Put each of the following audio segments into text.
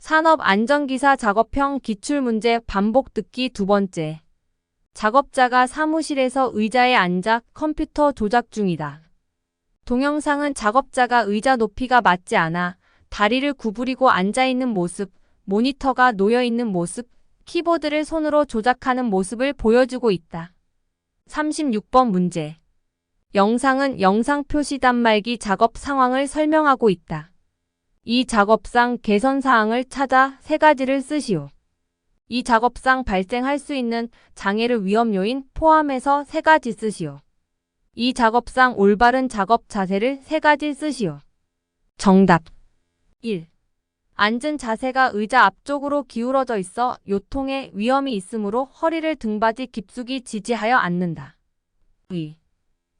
산업안전기사 작업형 기출문제 반복 듣기 두 번째. 작업자가 사무실에서 의자에 앉아 컴퓨터 조작 중이다. 동영상은 작업자가 의자 높이가 맞지 않아 다리를 구부리고 앉아있는 모습, 모니터가 놓여있는 모습, 키보드를 손으로 조작하는 모습을 보여주고 있다. 36번 문제. 영상은 영상 표시 단말기 작업 상황을 설명하고 있다. 이 작업상 개선사항을 찾아 세 가지를 쓰시오. 이 작업상 발생할 수 있는 장애를 위험 요인 포함해서 세 가지 쓰시오. 이 작업상 올바른 작업 자세를 세 가지 쓰시오. 정답 1. 앉은 자세가 의자 앞쪽으로 기울어져 있어 요통에 위험이 있으므로 허리를 등받이 깊숙이 지지하여 앉는다. 2.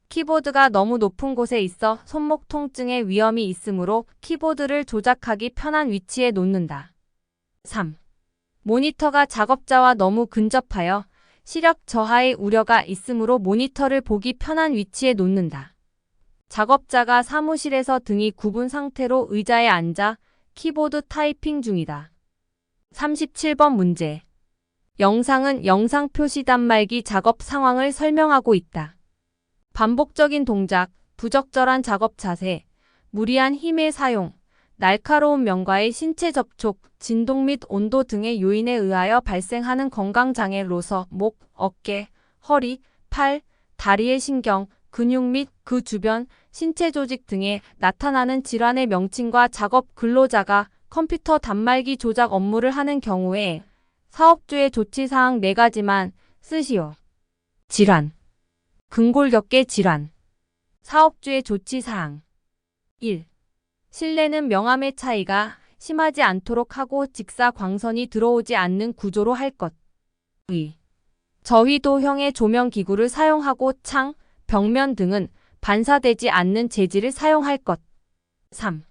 키보드가 너무 높은 곳에 있어 손목 통증의 위험이 있으므로 키보드를 조작하기 편한 위치에 놓는다. 3. 모니터가 작업자와 너무 근접하여 시력 저하의 우려가 있으므로 모니터를 보기 편한 위치에 놓는다. 작업자가 사무실에서 등이 굽은 상태로 의자에 앉아 키보드 타이핑 중이다. 37번 문제. 영상은 영상 표시 단말기 작업 상황을 설명하고 있다. 반복적인 동작, 부적절한 작업 자세, 무리한 힘의 사용, 날카로운 면과의 신체 접촉, 진동 및 온도 등의 요인에 의하여 발생하는 건강장애로서 목, 어깨, 허리, 팔, 다리의 신경, 근육 및 그 주변 신체 조직 등에 나타나는 질환의 명칭과 작업 근로자가 컴퓨터 단말기 조작 업무를 하는 경우에 사업주의 조치사항 4가지만 쓰시오. 질환, 근골격계 질환. 사업주의 조치사항 1. 실내는 명암의 차이가 심하지 않도록 하고 직사광선이 들어오지 않는 구조로 할 것. 2. 저휘도형의 조명기구를 사용하고 창, 벽면 등은 반사되지 않는 재질을 사용할 것. 3.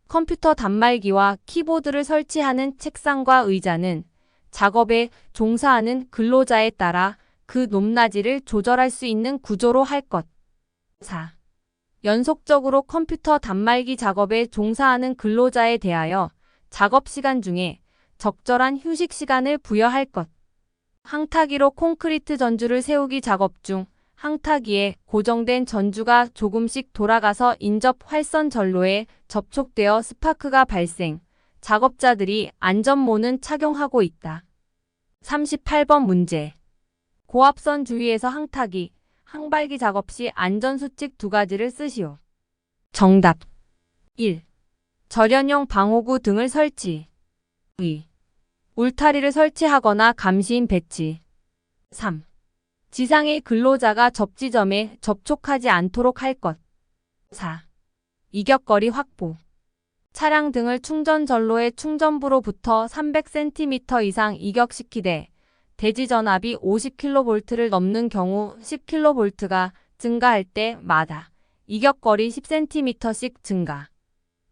컴퓨터 단말기와 키보드를 설치하는 책상과 의자는 작업에 종사하는 근로자에 따라 그 높낮이를 조절할 수 있는 구조로 할 것. 4. 연속적으로 컴퓨터 단말기 작업에 종사하는 근로자에 대하여 작업 시간 중에 적절한 휴식 시간을 부여할 것. 항타기로 콘크리트 전주를 세우기 작업 중 항타기에 고정된 전주가 조금씩 돌아가서 인접 활선 전로에 접촉되어 스파크가 발생, 작업자들이 안전모는 착용하고 있다. 38번 문제. 고압선 주위에서 항타기, 항발기 작업 시 안전수칙 2가지를 쓰시오. 정답 1. 절연용 방호구 등을 설치. 2. 울타리를 설치하거나 감시인 배치. 3. 지상의 근로자가 접지점에 접촉하지 않도록 할 것. 4. 이격거리 확보. 차량 등을 충전 전로의 충전부로부터 300cm 이상 이격시키되 대지전압이 50kV를 넘는 경우 10kV가 증가할 때마다 이격거리 10cm씩 증가.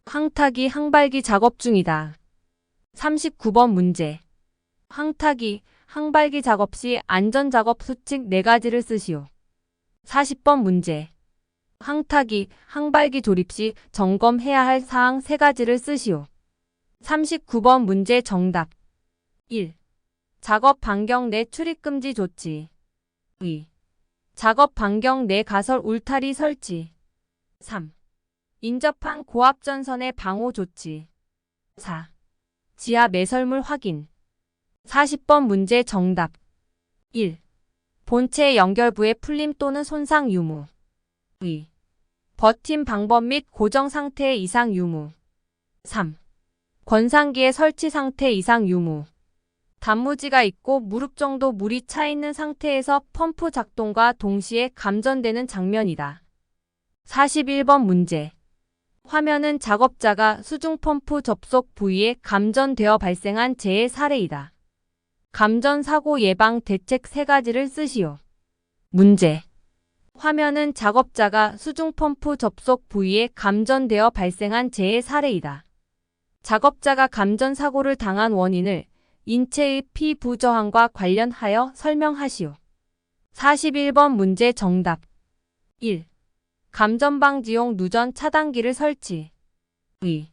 항타기, 항발기 작업 중이다. 39번 문제. 항타기, 항발기 작업 시 안전작업 수칙 4가지를 쓰시오. 40번 문제. 항타기, 항발기 조립 시 점검해야 할 사항 3가지를 쓰시오. 39번 문제 정답 1. 작업 반경 내 출입금지 조치. 2. 작업 반경 내 가설 울타리 설치. 3. 인접한 고압전선의 방호 조치. 4. 지하 매설물 확인. 40번 문제 정답 1. 본체 연결부의 풀림 또는 손상 유무. 2. 버팀 방법 및 고정 상태의 이상 유무. 3. 권상기의 설치 상태 이상 유무. 단무지가 있고 무릎 정도 물이 차 있는 상태에서 펌프 작동과 동시에 감전되는 장면이다. 41번 문제. 화면은 작업자가 수중 펌프 접속 부위에 감전되어 발생한 재해 사례이다. 감전 사고 예방 대책 3가지를 쓰시오. 문제. 화면은 작업자가 수중 펌프 접속 부위에 감전되어 발생한 재해 사례이다. 작업자가 감전 사고를 당한 원인을 인체의 피부 저항과 관련하여 설명하시오. 41번 문제 정답 1. 감전 방지용 누전 차단기를 설치. 2.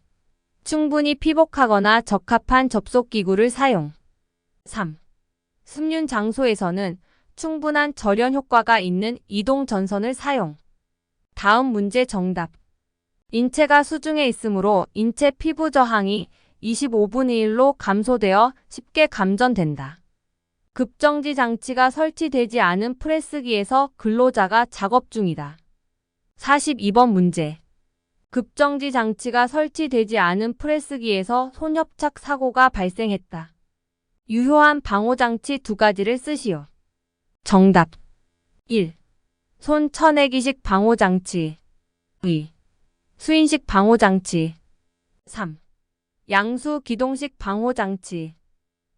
충분히 피복하거나 적합한 접속기구를 사용. 3. 습륜 장소에서는 충분한 절연 효과가 있는 이동 전선을 사용. 다음 문제 정답. 인체가 수중에 있으므로 인체 피부 저항이 25분의 1로 감소되어 쉽게 감전된다. 급정지 장치가 설치되지 않은 프레스기에서 근로자가 작업 중이다. 42번 문제. 급정지 장치가 설치되지 않은 프레스기에서 손협착 사고가 발생했다. 유효한 방호장치 두 가지를 쓰시오. 정답. 1. 손 쳐내기식 방호장치. 2. 수인식 방호장치. 3. 양수 기동식 방호장치.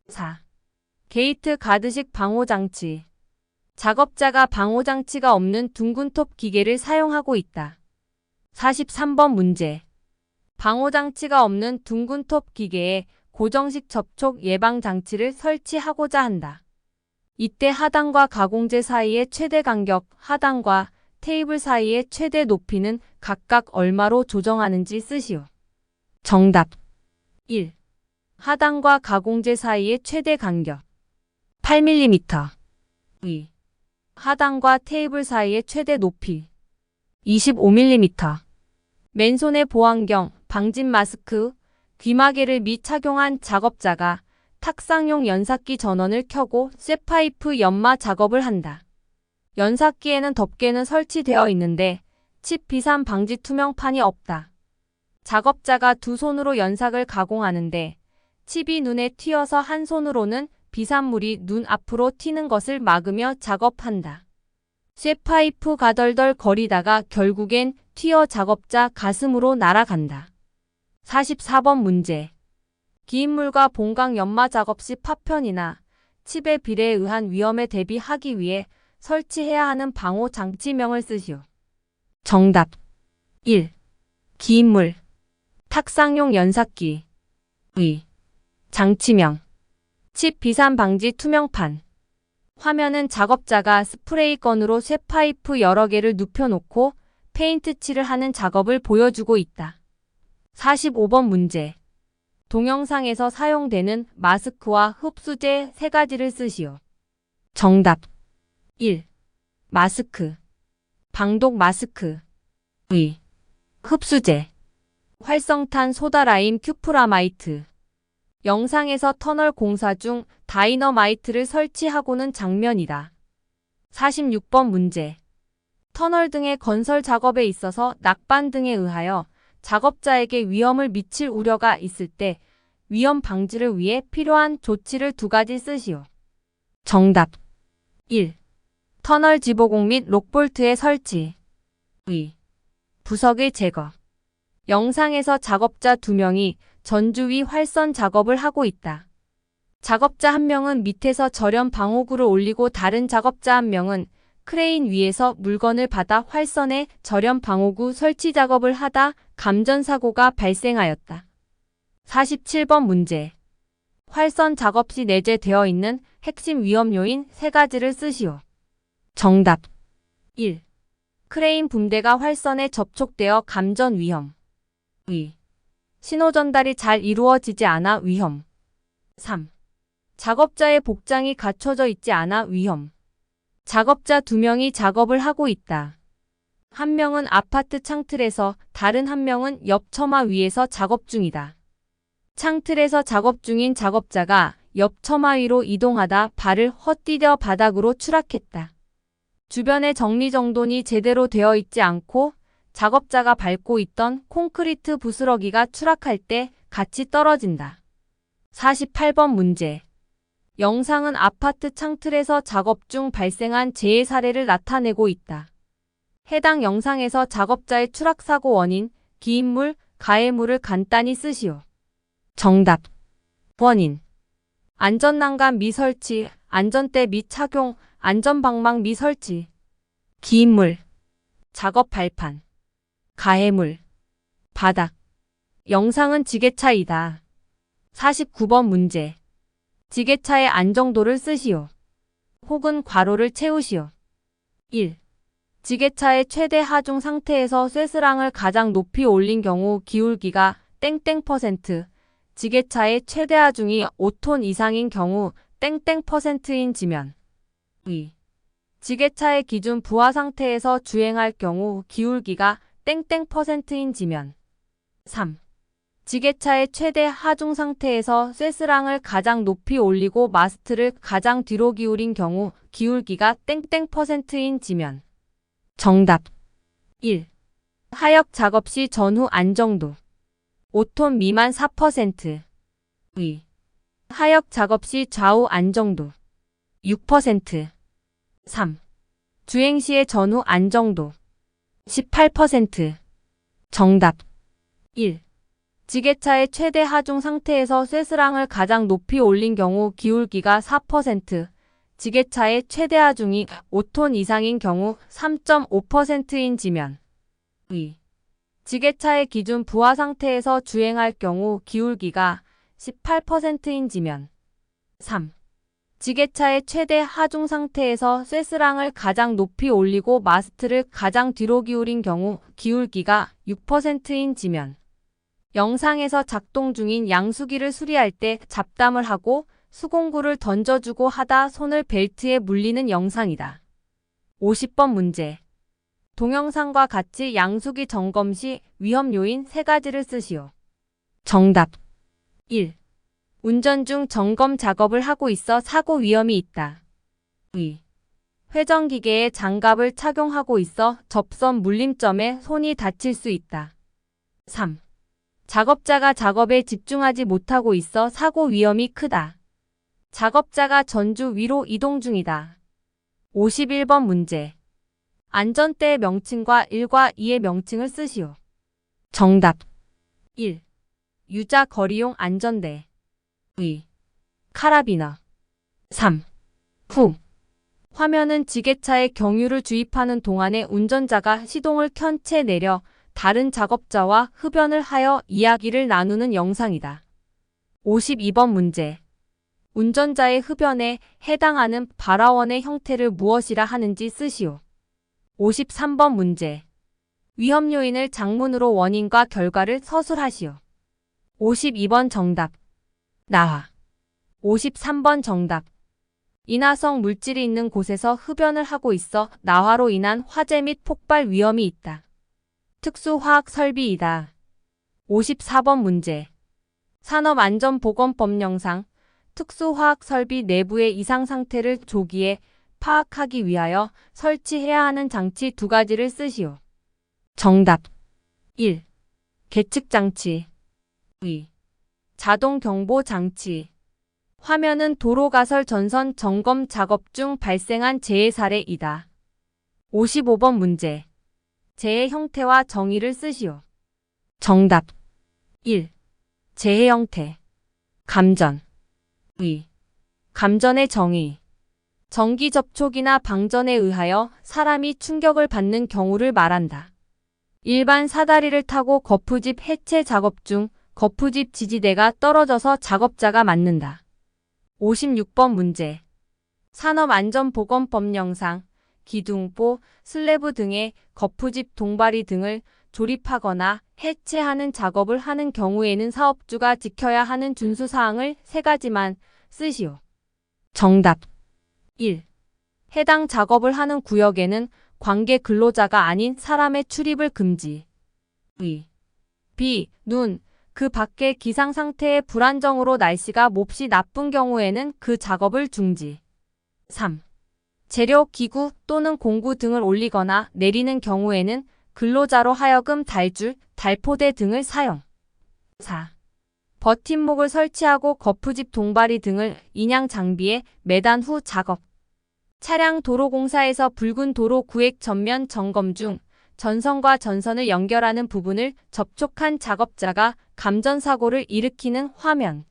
4. 게이트 가드식 방호장치. 작업자가 방호장치가 없는 둥근톱 기계를 사용하고 있다. 43번 문제. 방호장치가 없는 둥근톱 기계에 고정식 접촉 예방 장치를 설치하고자 한다. 이때 하단과 가공재 사이의 최대 간격, 하단과 테이블 사이의 최대 높이는 각각 얼마로 조정하는지 쓰시오. 정답. 1. 하단과 가공재 사이의 최대 간격 8mm. 2. 하단과 테이블 사이의 최대 높이 25mm. 맨손의 보안경, 방진 마스크, 귀마개를 미착용한 작업자가 탁상용 연삭기 전원을 켜고 쇠파이프 연마 작업을 한다. 연삭기에는 덮개는 설치되어 있는데 칩 비산 방지 투명판이 없다. 작업자가 두 손으로 연삭을 가공하는데 칩이 눈에 튀어서 한 손으로는 비산물이 눈 앞으로 튀는 것을 막으며 작업한다. 쇠파이프 가덜덜 거리다가 결국엔 튀어 작업자 가슴으로 날아간다. 44번 문제. 기인물과 봉강 연마 작업 시 파편이나 칩의 비례에 의한 위험에 대비하기 위해 설치해야 하는 방호 장치명을 쓰시오. 정답. 1. 기인물 탁상용 연삭기. 2. 장치명 칩 비산 방지 투명판. 화면은 작업자가 스프레이건으로 쇠파이프 여러 개를 눕혀놓고 페인트 칠을 하는 작업을 보여주고 있다. 45번 문제. 동영상에서 사용되는 마스크와 흡수제 세 가지를 쓰시오. 정답. 1. 마스크 방독 마스크. 2. 흡수제 활성탄 소다라임 큐프라마이트. 영상에서 터널 공사 중 다이너마이트를 설치하고는 장면이다. 46번 문제. 터널 등의 건설 작업에 있어서 낙반 등에 의하여 작업자에게 위험을 미칠 우려가 있을 때 위험 방지를 위해 필요한 조치를 두 가지 쓰시오. 정답. 1. 터널 지보공 및 록볼트의 설치. 2. 부석의 제거. 영상에서 작업자 2명이 전주위 활선 작업을 하고 있다. 작업자 1명은 밑에서 절연 방호구를 올리고 다른 작업자 1명은 크레인 위에서 물건을 받아 활선에 절연 방호구 설치 작업을 하다 감전사고가 발생하였다. 47번 문제. 활선 작업 시 내재되어 있는 핵심 위험 요인 세 가지를 쓰시오. 정답. 1. 크레인 붐대가 활선에 접촉되어 감전 위험. 2. 신호 전달이 잘 이루어지지 않아 위험. 3. 작업자의 복장이 갖춰져 있지 않아 위험. 작업자 2명이 작업을 하고 있다. 1명은 아파트 창틀에서 다른 1명은 옆 처마 위에서 작업 중이다. 창틀에서 작업 중인 작업자가 옆 처마 위로 이동하다 발을 헛디뎌 바닥으로 추락했다. 주변의 정리정돈이 제대로 되어 있지 않고 작업자가 밟고 있던 콘크리트 부스러기가 추락할 때 같이 떨어진다. 48번 문제. 영상은 아파트 창틀에서 작업 중 발생한 재해 사례를 나타내고 있다. 해당 영상에서 작업자의 추락사고 원인, 기인물, 가해물을 간단히 쓰시오. 정답. 원인. 안전난간 미설치, 안전대 미착용, 안전방망 미설치. 기인물. 작업 발판. 가해물. 바닥. 영상은 지게차이다. 49번 문제. 지게차의 안정도를 쓰시오. 혹은 괄호를 채우시오. 1. 지게차의 최대 하중 상태에서 쇠스랑을 가장 높이 올린 경우 기울기가 땡땡%, 지게차의 최대 하중이 5톤 이상인 경우 땡땡%인 지면. 2. 지게차의 기준 부하 상태에서 주행할 경우 기울기가 땡땡%인 지면. 3. 지게차의 최대 하중 상태에서 쇠스랑을 가장 높이 올리고 마스트를 가장 뒤로 기울인 경우 기울기가 땡땡%인 지면. 정답 1. 하역 작업 시 전후 안정도 5톤 미만 4%. 2. 하역 작업 시 좌우 안정도 6%. 3. 주행 시의 전후 안정도 18%. 정답 1. 지게차의 최대 하중 상태에서 쇠스랑을 가장 높이 올린 경우 기울기가 4%, 지게차의 최대 하중이 5톤 이상인 경우 3.5%인 지면. 2. 지게차의 기준 부하 상태에서 주행할 경우 기울기가 18%인 지면. 3. 지게차의 최대 하중 상태에서 쇠스랑을 가장 높이 올리고 마스트를 가장 뒤로 기울인 경우 기울기가 6%인 지면. 영상에서 작동 중인 양수기를 수리할 때 잡담을 하고 수공구를 던져주고 하다 손을 벨트에 물리는 영상이다. 50번 문제. 동영상과 같이 양수기 점검 시 위험 요인 3가지를 쓰시오. 정답 1. 운전 중 점검 작업을 하고 있어 사고 위험이 있다. 2. 회전기계에 장갑을 착용하고 있어 접선 물림점에 손이 다칠 수 있다. 3. 작업자가 작업에 집중하지 못하고 있어 사고 위험이 크다. 작업자가 전주 위로 이동 중이다. 51번 문제. 안전대의 명칭과 1과 2의 명칭을 쓰시오. 정답 1. 유자 거리용 안전대. 2. 카라비너. 3. 후. 화면은 지게차에 경유를 주입하는 동안에 운전자가 시동을 켠 채 내려 다른 작업자와 흡연을 하여 이야기를 나누는 영상이다. 52번 문제. 운전자의 흡연에 해당하는 발화원의 형태를 무엇이라 하는지 쓰시오. 53번 문제. 위험 요인을 장문으로 원인과 결과를 서술하시오. 52번 정답. 나화. 53번 정답. 인화성 물질이 있는 곳에서 흡연을 하고 있어 나화로 인한 화재 및 폭발 위험이 있다. 특수화학 설비이다. 54번 문제. 산업안전보건법 영상. 특수화학 설비 내부의 이상 상태를 조기에 파악하기 위하여 설치해야 하는 장치 2가지를 쓰시오. 정답 1. 계측장치. 2. 자동경보장치. 화면은 도로가설 전선 점검 작업 중 발생한 재해 사례이다. 55번 문제. 재해 형태와 정의를 쓰시오. 정답 1. 재해 형태. 감전. 2. 감전의 정의. 전기 접촉이나 방전에 의하여 사람이 충격을 받는 경우를 말한다. 일반 사다리를 타고 거푸집 해체 작업 중 거푸집 지지대가 떨어져서 작업자가 맞는다. 56번 문제. 산업안전보건법 영상. 기둥보, 슬래브 등의 거푸집 동바리 등을 조립하거나 해체하는 작업을 하는 경우에는 사업주가 지켜야 하는 준수사항을 3가지만 쓰시오. 정답 1. 해당 작업을 하는 구역에는 관계 근로자가 아닌 사람의 출입을 금지. 2. 비, 눈, 그 밖의 기상 상태의 불안정으로 날씨가 몹시 나쁜 경우에는 그 작업을 중지. 3. 재료, 기구 또는 공구 등을 올리거나 내리는 경우에는 근로자로 하여금 달줄, 달포대 등을 사용. 4. 버팀목을 설치하고 거푸집 동바리 등을 인양 장비에 매단 후 작업. 차량 도로공사에서 붉은 도로 구획 전면 점검 중 전선과 전선을 연결하는 부분을 접촉한 작업자가 감전사고를 일으키는 화면.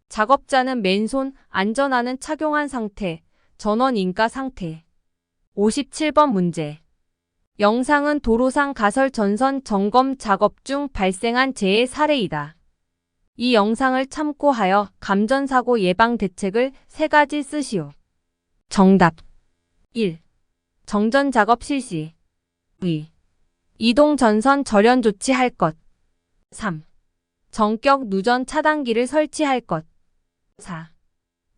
작업자는 맨손 안전화는 착용한 상태, 전원 인가 상태. 57번 문제. 영상은 도로상 가설 전선 점검 작업 중 발생한 재해 사례이다. 이 영상을 참고하여 감전사고 예방 대책을 3가지 쓰시오. 정답 1. 정전 작업 실시. 2. 이동 전선 절연 조치할 것. 3. 전격 누전 차단기를 설치할 것. 4.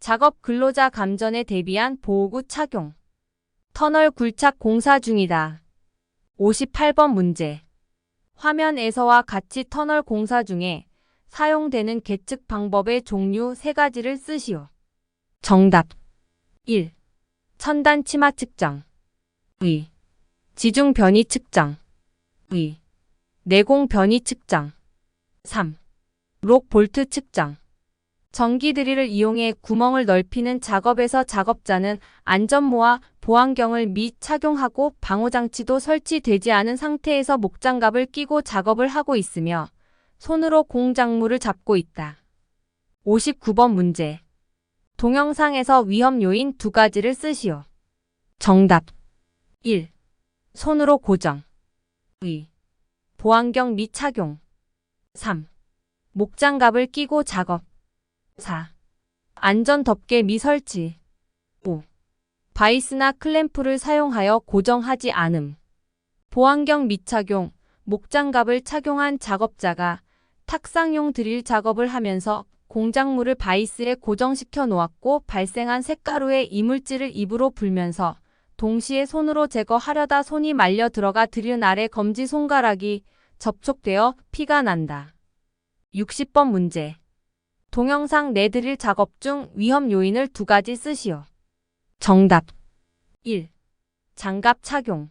작업 근로자 감전에 대비한 보호구 착용. 터널 굴착 공사 중이다. 58번 문제. 화면에서와 같이 터널 공사 중에 사용되는 계측 방법의 종류 3가지를 쓰시오. 정답. 1. 천단 치마 측정. 2. 지중 변이 측정. 2. 내공 변이 측정. 3. 록 볼트 측정. 전기 드릴을 이용해 구멍을 넓히는 작업에서 작업자는 안전모와 보안경을 및 착용하고 방호장치도 설치되지 않은 상태에서 목장갑을 끼고 작업을 하고 있으며 손으로 공작물을 잡고 있다. 59번 문제. 동영상에서 위험 요인 2가지를 쓰시오. 정답. 1. 손으로 고정. 2. 보안경 및 착용. 3. 목장갑을 끼고 작업. 4. 안전 덮개 및 설치. 5. 바이스나 클램프를 사용하여 고정하지 않음. 보안경 및 착용, 목장갑을 착용한 작업자가 탁상용 드릴 작업을 하면서 공작물을 바이스에 고정시켜 놓았고 발생한 색가루의 이물질을 입으로 불면서 동시에 손으로 제거하려다 손이 말려 들어가 드릴 아래 검지손가락이 접촉되어 피가 난다. 60번 문제. 동영상 내 드릴 작업 중 위험 요인을 2가지 쓰시오. 정답. 1. 장갑 착용.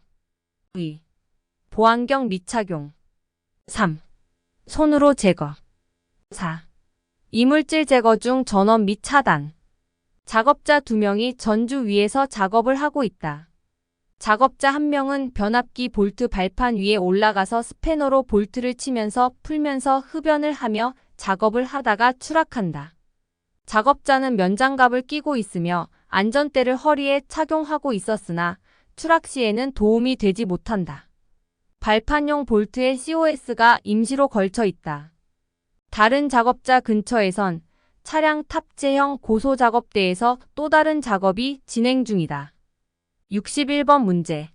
2. 보안경 및 착용. 3. 손으로 제거. 4. 이물질 제거 중 전원 및 차단. 작업자 2명이 전주 위에서 작업을 하고 있다. 작업자 1명은 변압기 볼트 발판 위에 올라가서 스패너로 볼트를 치면서 풀면서 흡연을 하며 작업을 하다가 추락한다. 작업자는 면장갑을 끼고 있으며 안전대를 허리에 착용하고 있었으나 추락 시에는 도움이 되지 못한다. 발판용 볼트에 COS가 임시로 걸쳐 있다. 다른 작업자 근처에선 차량 탑재형 고소작업대에서 또 다른 작업이 진행 중이다. 61번 문제.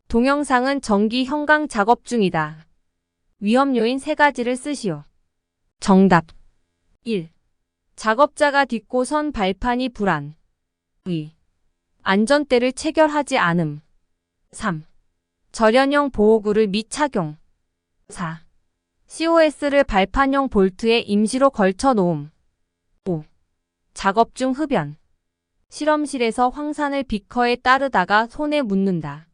동영상은 전기 현강 작업 중이다. 위험 요인 3가지를 쓰시오. 정답. 1. 작업자가 딛고 선 발판이 불안. 2. 안전대를 체결하지 않음. 3. 절연형 보호구를 및 착용. 4. COS를 발판용 볼트에 임시로 걸쳐 놓음. 5. 작업 중 흡연. 실험실에서 황산을 비커에 따르다가 손에 묻는다.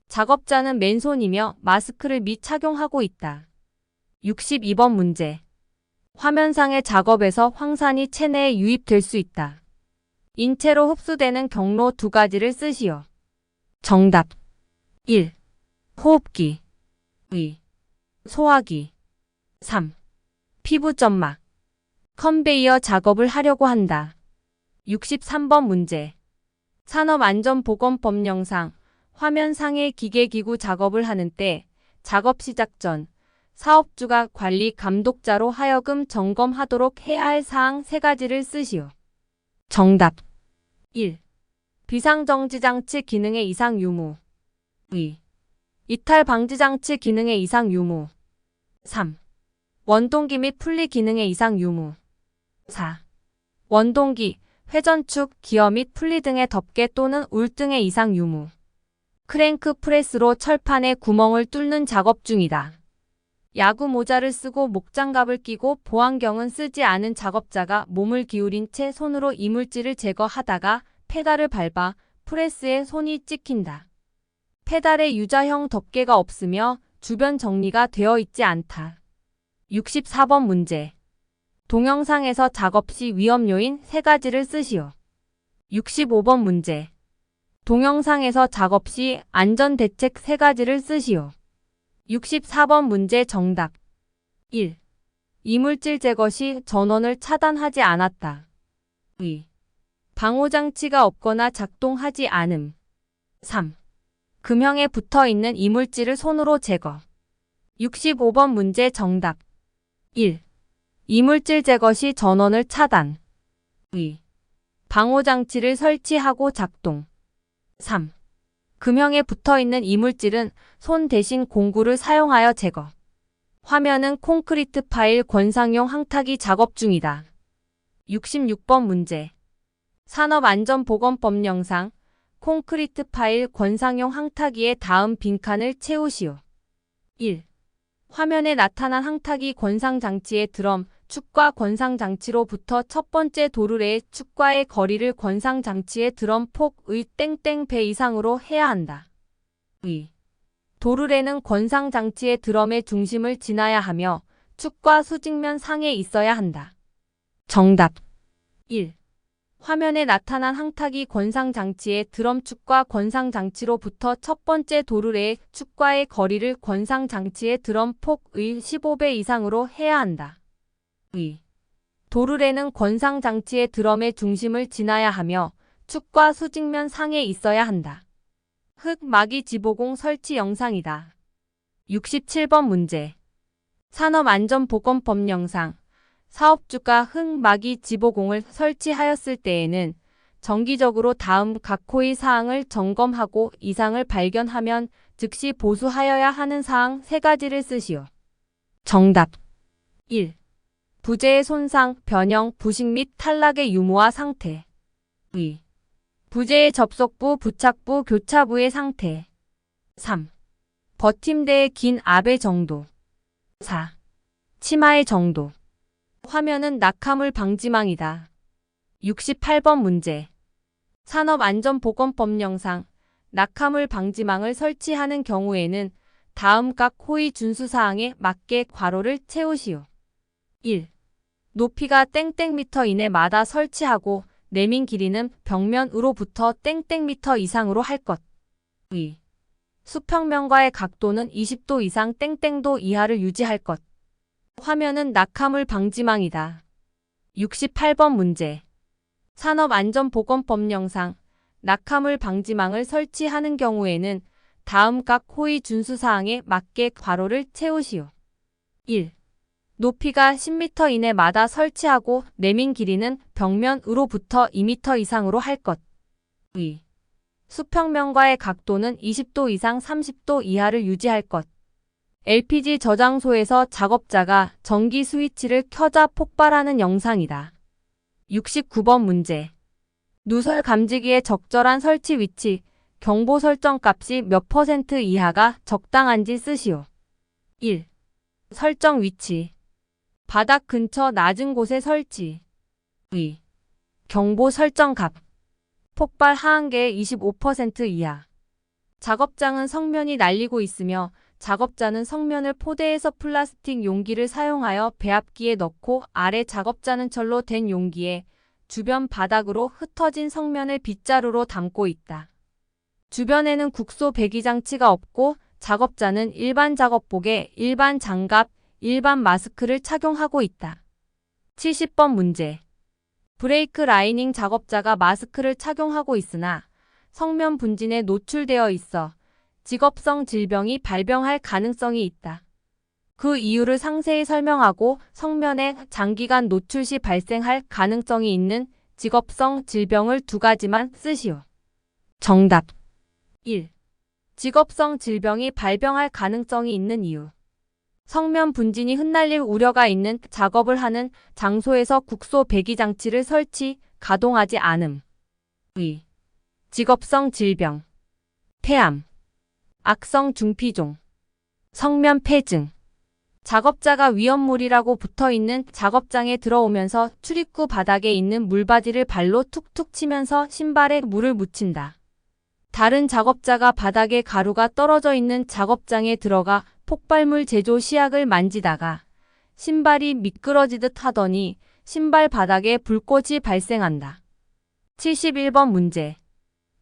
작업자는 맨손이며 마스크를 및 착용하고 있다. 62번 문제. 화면상의 작업에서 황산이 체내에 유입될 수 있다. 인체로 흡수되는 경로 2가지를 쓰시오. 정답. 1. 호흡기. 2. 소화기. 3. 피부 점막. 컨베이어 작업을 하려고 한다. 63번 문제. 산업안전보건법 영상. 화면상의 기계기구 작업을 하는 때 작업 시작 전 사업주가 관리 감독자로 하여금 점검하도록 해야 할 사항 3가지를 쓰시오. 정답. 1. 비상정지장치 기능의 이상 유무. 2. 이탈 방지장치 기능의 이상 유무. 3. 원동기 및 풀리 기능의 이상 유무. 4. 원동기, 회전축, 기어 및 풀리 등의 덮개 또는 울 등의 이상 유무. 크랭크 프레스로 철판에 구멍을 뚫는 작업 중이다. 야구 모자를 쓰고 목장갑을 끼고 보안경은 쓰지 않은 작업자가 몸을 기울인 채 손으로 이물질을 제거하다가 페달을 밟아 프레스에 손이 찍힌다. 페달에 유자형 덮개가 없으며 주변 정리가 되어 있지 않다. 64번 문제. 동영상에서 작업 시 위험 요인 3가지를 쓰시오. 65번 문제. 동영상에서 작업 시 안전대책 3가지를 쓰시오. 64번 문제 정답. 1. 이물질 제거 시 전원을 차단하지 않았다. 2. 방호장치가 없거나 작동하지 않음. 3. 금형에 붙어있는 이물질을 손으로 제거. 65번 문제 정답. 1. 이물질 제거 시 전원을 차단. 2. 방호장치를 설치하고 작동. 3. 금형에 붙어있는 이물질은 손 대신 공구를 사용하여 제거. 화면은 콘크리트 파일 권상용 항타기 작업 중이다. 66번 문제. 산업안전보건법 영상. 콘크리트 파일 권상용 항타기의 다음 빈칸을 채우시오. 1. 화면에 나타난 항타기 권상장치의 드럼, 축과 권상장치로부터 첫 번째 도르래의 축과의 거리를 권상장치의 드럼 폭의 땡땡 배 이상으로 해야 한다. 2. 도르래는 권상장치의 드럼의 중심을 지나야 하며 축과 수직면 상에 있어야 한다. 정답 1. 화면에 나타난 항타기 권상장치의 드럼축과 권상장치로부터 첫 번째 도르래의 축과의 거리를 권상장치의 드럼 폭의 15배 이상으로 해야 한다. 2. 도르래는 권상장치의 드럼의 중심을 지나야 하며 축과 수직면 상에 있어야 한다. 흙막이 지보공 설치 영상이다. 67번 문제. 산업안전보건법 영상. 사업주가 흙막이 지보공을 설치하였을 때에는 정기적으로 다음 각 호의 사항을 점검하고 이상을 발견하면 즉시 보수하여야 하는 사항 3가지를 쓰시오. 정답 1. 부재의 손상, 변형, 부식 및 탈락의 유무와 상태. 2. 부재의 접속부, 부착부, 교차부의 상태. 3. 버팀대의 긴 압의 정도. 4. 치마의 정도. 화면은 낙하물 방지망이다. 68번 문제. 산업안전보건법 영상. 낙하물 방지망을 설치하는 경우에는 다음 각 호의 준수사항에 맞게 괄호를 채우시오. 1. 높이가 땡땡 미터 이내마다 설치하고 내민 길이는 벽면으로부터 땡땡 미터 이상으로 할 것. 2. 수평면과의 각도는 20도 이상 땡땡도 이하를 유지할 것. 화면은 낙하물 방지망이다. 68번 문제. 산업안전보건법 영상. 낙하물 방지망을 설치하는 경우에는 다음 각 호의 준수사항에 맞게 괄호를 채우시오. 1. 높이가 10m 이내마다 설치하고 내민 길이는 벽면으로부터 2m 이상으로 할 것. 2. 수평면과의 각도는 20도 이상 30도 이하를 유지할 것. LPG 저장소에서 작업자가 전기 스위치를 켜자 폭발하는 영상이다. 69번 문제. 누설 감지기의 적절한 설치 위치, 경보 설정 값이 몇 % 이하가 적당한지 쓰시오. 1. 설정 위치. 바닥 근처 낮은 곳에 설치. 2. 경보 설정 값. 폭발 하한계의 25% 이하. 작업장은 성면이 날리고 있으며 작업자는 성면을 포대해서 플라스틱 용기를 사용하여 배합기에 넣고 아래 작업자는 철로 된 용기에 주변 바닥으로 흩어진 성면을 빗자루로 담고 있다. 주변에는 국소 배기 장치가 없고 작업자는 일반 작업복에 일반 장갑, 일반 마스크를 착용하고 있다. 70번 문제. 브레이크 라이닝 작업자가 마스크를 착용하고 있으나 성면 분진에 노출되어 있어 직업성 질병이 발병할 가능성이 있다. 그 이유를 상세히 설명하고 성면에 장기간 노출 시 발생할 가능성이 있는 직업성 질병을 2가지만 쓰시오. 정답 1. 직업성 질병이 발병할 가능성이 있는 이유. 성면 분진이 흩날릴 우려가 있는 작업을 하는 장소에서 국소 배기 장치를 설치, 가동하지 않음. 2. 직업성 질병. 폐암. 악성 중피종. 성면 폐증. 작업자가 위험물이라고 붙어있는 작업장에 들어오면서 출입구 바닥에 있는 물바지를 발로 툭툭 치면서 신발에 물을 묻힌다. 다른 작업자가 바닥에 가루가 떨어져 있는 작업장에 들어가 폭발물 제조 시약을 만지다가 신발이 미끄러지듯 하더니 신발 바닥에 불꽃이 발생한다. 71번 문제.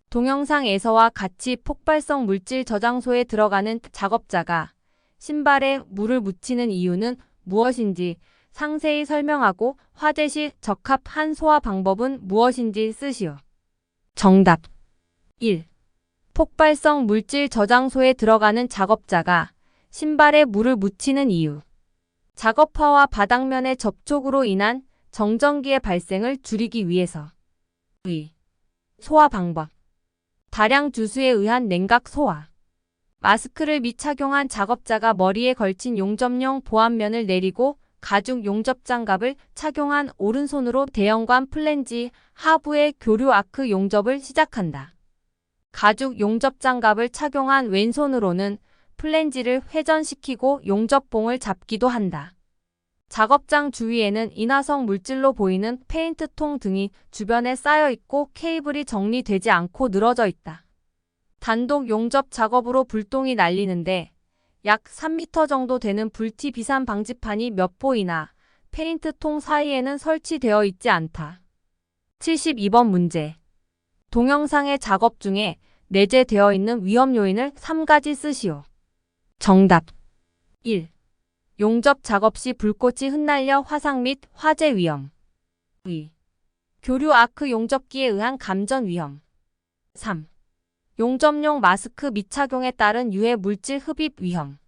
동영상에서와 같이 폭발성 물질 저장소에 들어가는 작업자가 신발에 물을 묻히는 이유는 무엇인지 상세히 설명하고 화재 시 적합한 소화 방법은 무엇인지 쓰시오. 정답 1. 폭발성 물질 저장소에 들어가는 작업자가 신발에 물을 묻히는 이유. 작업화와 바닥면의 접촉으로 인한 정전기의 발생을 줄이기 위해서. 2. 소화 방법. 다량 주수에 의한 냉각 소화. 마스크를 미착용한 작업자가 머리에 걸친 용접용 보안면을 내리고 가죽 용접장갑을 착용한 오른손으로 대형관 플랜지 하부의 교류 아크 용접을 시작한다. 가죽 용접장갑을 착용한 왼손으로는 플랜지를 회전시키고 용접봉을 잡기도 한다. 작업장 주위에는 인화성 물질로 보이는 페인트통 등이 주변에 쌓여 있고 케이블이 정리되지 않고 늘어져 있다. 단독 용접 작업으로 불똥이 날리는데 약 3m 정도 되는 불티 비산 방지판이 몇 보이나 페인트통 사이에는 설치되어 있지 않다. 72번 문제. 동영상의 작업 중에 내재되어 있는 위험 요인을 3가지 쓰시오. 정답 1. 용접 작업 시 불꽃이 흩날려 화상 및 화재 위험. 2. 교류 아크 용접기에 의한 감전 위험. 3. 용접용 마스크 미착용에 따른 유해 물질 흡입 위험.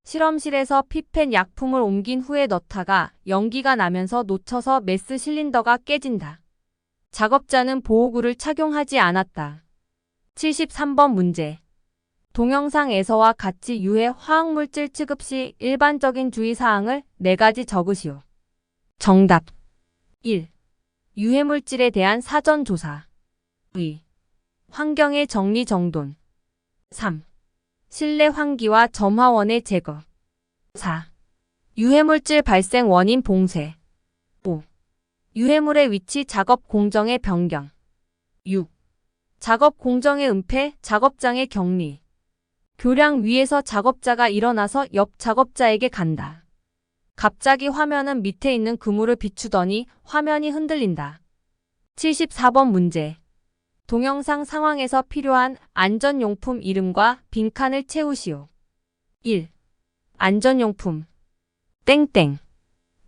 실험실에서 피펜 약품을 옮긴 후에 넣다가 연기가 나면서 놓쳐서 메스 실린더가 깨진다. 작업자는 보호구를 착용하지 않았다. 73번 문제. 동영상에서와 같이 유해 화학물질 취급 시 일반적인 주의사항을 4가지 적으시오. 정답 1. 유해물질에 대한 사전 조사. 2. 환경의 정리정돈. 3. 실내 환기와 점화원의 제거. 4. 유해물질 발생 원인 봉쇄. 5. 유해물의 위치 작업 공정의 변경. 6. 작업 공정의 은폐, 작업장의 격리. 교량 위에서 작업자가 일어나서 옆 작업자에게 간다. 갑자기 화면은 밑에 있는 그물을 비추더니 화면이 흔들린다. 74번 문제. 동영상 상황에서 필요한 안전용품 이름과 빈칸을 채우시오. 1. 안전용품 땡땡.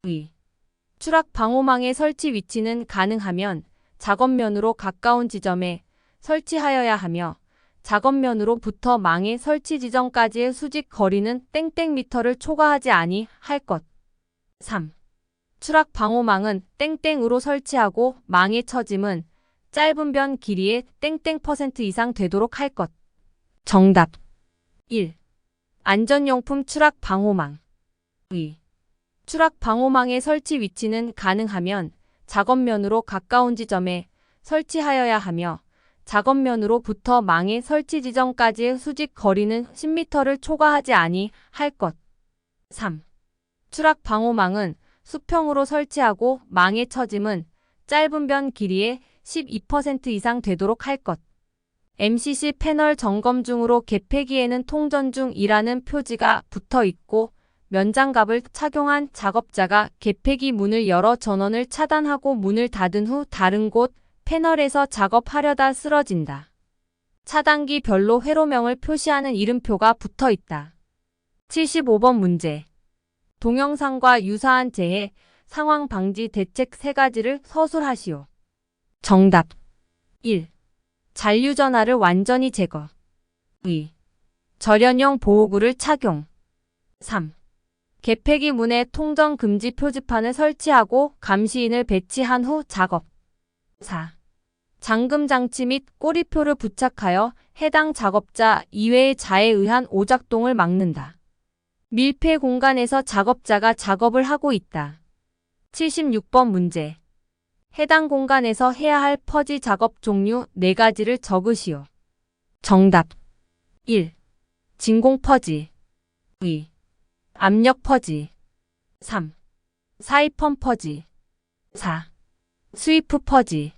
2. 추락 방호망의 설치 위치는 가능하면 작업면으로 가까운 지점에 설치하여야 하며 작업면으로부터 망의 설치 지점까지의 수직 거리는 땡땡미터를 초과하지 아니할 것. 3. 추락 방호망은 땡땡으로 설치하고 망의 처짐은 짧은 변 길이의 땡땡% 이상 되도록 할 것. 정답 1. 안전용품 추락 방호망. 2. 추락 방호망의 설치 위치는 가능하면 작업면으로 가까운 지점에 설치하여야 하며 작업면으로부터 망의 설치 지점까지의 수직 거리는 10m를 초과하지 아니할 것. 3. 추락 방호망은 수평으로 설치하고 망의 처짐은 짧은 변 길이의 12% 이상 되도록 할 것. MCC 패널 점검 중으로 개폐기에는 통전 중이라는 표지가 붙어 있고 면장갑을 착용한 작업자가 개폐기 문을 열어 전원을 차단하고 문을 닫은 후 다른 곳 패널에서 작업하려다 쓰러진다. 차단기 별로 회로명을 표시하는 이름표가 붙어 있다. 75번 문제. 동영상과 유사한 재해 상황 방지 대책 3가지를 서술하시오. 정답 1. 잔류전하를 완전히 제거. 2. 절연형 보호구를 착용. 3. 개폐기 문에 통전 금지 표지판을 설치하고 감시인을 배치한 후 작업. 4. 잠금 장치 및 꼬리표를 부착하여 해당 작업자 이외의 자에 의한 오작동을 막는다. 밀폐 공간에서 작업자가 작업을 하고 있다. 76번 문제. 해당 공간에서 해야 할 퍼지 작업 종류 4가지를 적으시오. 정답 1. 진공 퍼지. 2. 압력 퍼지. 3. 사이펀 퍼지. 4. 스위프 퍼지.